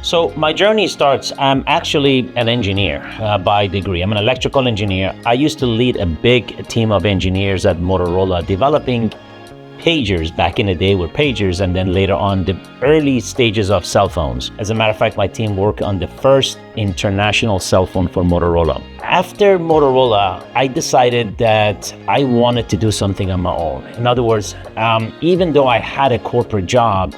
So my journey starts, I'm actually an engineer by degree. I'm an electrical engineer. I used to lead a big team of engineers at Motorola developing pagers. Back in the day were pagers, and then later on the early stages of cell phones. As a matter of fact, my team worked on the first international cell phone for Motorola. After Motorola, I decided that I wanted to do something on my own. In other words, even though I had a corporate job,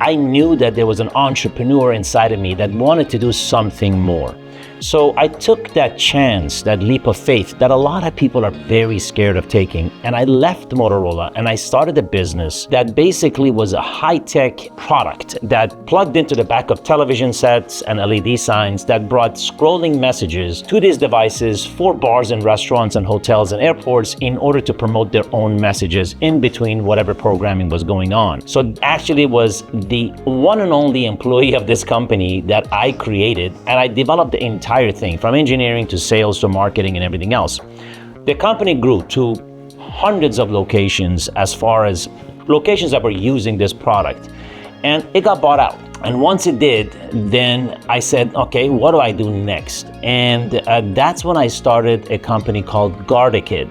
I knew that there was an entrepreneur inside of me that wanted to do something more. So I took that chance, that leap of faith that a lot of people are very scared of taking. And I left Motorola and I started a business that basically was a high-tech product that plugged into the back of television sets and LED signs that brought scrolling messages to these devices for bars and restaurants and hotels and airports in order to promote their own messages in between whatever programming was going on. So actually was the one and only employee of this company that I created, and I developed the entire thing from engineering to sales to marketing and everything else. The company grew to hundreds of locations as far as locations that were using this product, and it got bought out. And once it did, then I said, okay, what do I do next? And that's when I started a company called Guardicid.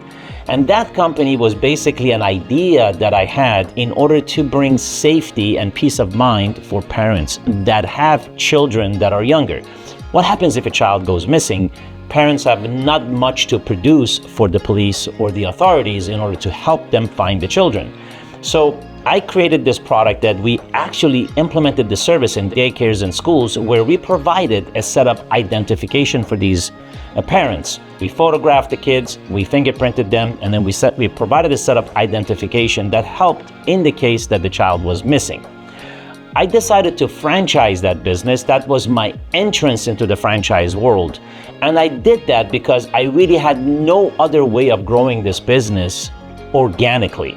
And that company was basically an idea that I had in order to bring safety and peace of mind for parents that have children that are younger. What happens if a child goes missing? Parents have not much to produce for the police or the authorities in order to help them find the children. So I created this product that we actually implemented the service in daycares and schools, where we provided a set of identification for these parents. We photographed the kids, we fingerprinted them, and then we provided a set of identification that helped in the case that the child was missing. I decided to franchise that business. That was my entrance into the franchise world. And I did that because I really had no other way of growing this business organically.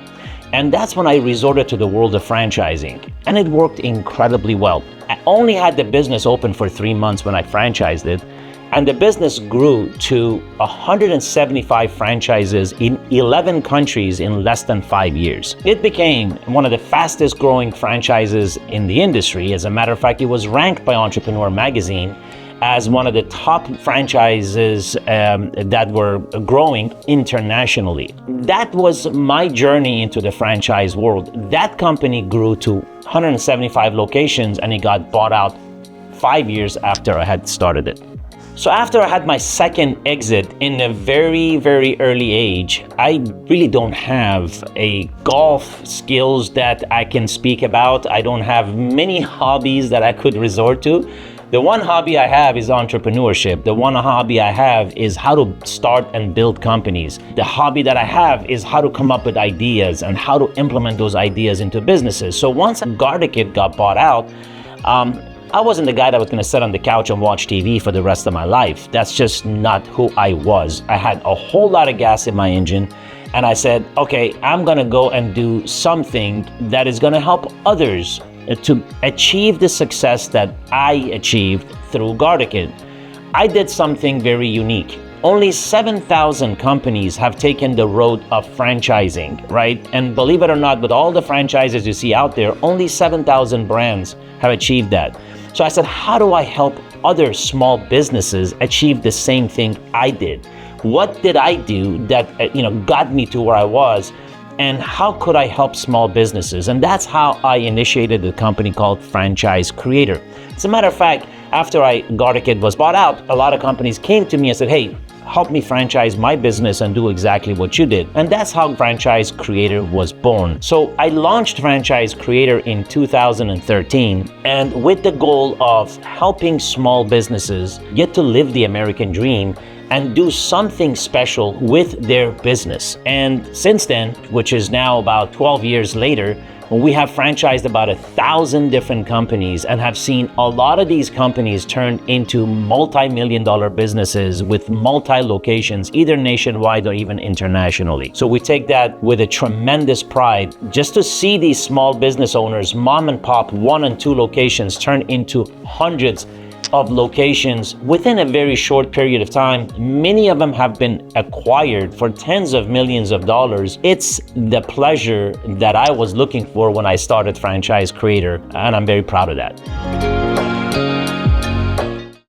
And that's when I resorted to the world of franchising. And it worked incredibly well. I only had the business open for 3 months when I franchised it. And the business grew to 175 franchises in 11 countries in less than 5 years. It became one of the fastest growing franchises in the industry. As a matter of fact, it was ranked by Entrepreneur magazine as one of the top franchises that were growing internationally. That was my journey into the franchise world. That company grew to 175 locations, and it got bought out 5 years after I had started it. So after I had my second exit in a very, very early age, I really don't have a golf skills that I can speak about. I don't have many hobbies that I could resort to. The one hobby I have is entrepreneurship. The one hobby I have is how to start and build companies. The hobby that I have is how to come up with ideas and how to implement those ideas into businesses. So once Guardicid got bought out, I wasn't the guy that was going to sit on the couch and watch TV for the rest of my life. That's just not who I was. I had a whole lot of gas in my engine, and I said, okay, I'm going to go and do something that is going to help others to achieve the success that I achieved through Guardicid. I did something very unique. Only 7,000 companies have taken the road of franchising, right? And believe it or not, with all the franchises you see out there, only 7,000 brands have achieved that. So I said, how do I help other small businesses achieve the same thing I did? What did I do that got me to where I was? And how could I help small businesses? And that's how I initiated a company called Franchise Creator. As a matter of fact, after Guardicid was bought out, a lot of companies came to me and said, hey, help me franchise my business and do exactly what you did. And that's how Franchise Creator was born. So I launched Franchise Creator in 2013, and with the goal of helping small businesses get to live the American dream and do something special with their business. And since then, which is now about 12 years later, we have franchised about 1,000 different companies and have seen a lot of these companies turn into multi-million-dollar businesses with multi-locations, either nationwide or even internationally. So we take that with a tremendous pride, just to see these small business owners, mom and pop, 1 and 2 locations turn into hundreds of locations within a very short period of time. Many of them have been acquired for tens of millions of dollars. It's the pleasure that I was looking for when I started Franchise Creator, and I'm very proud of that.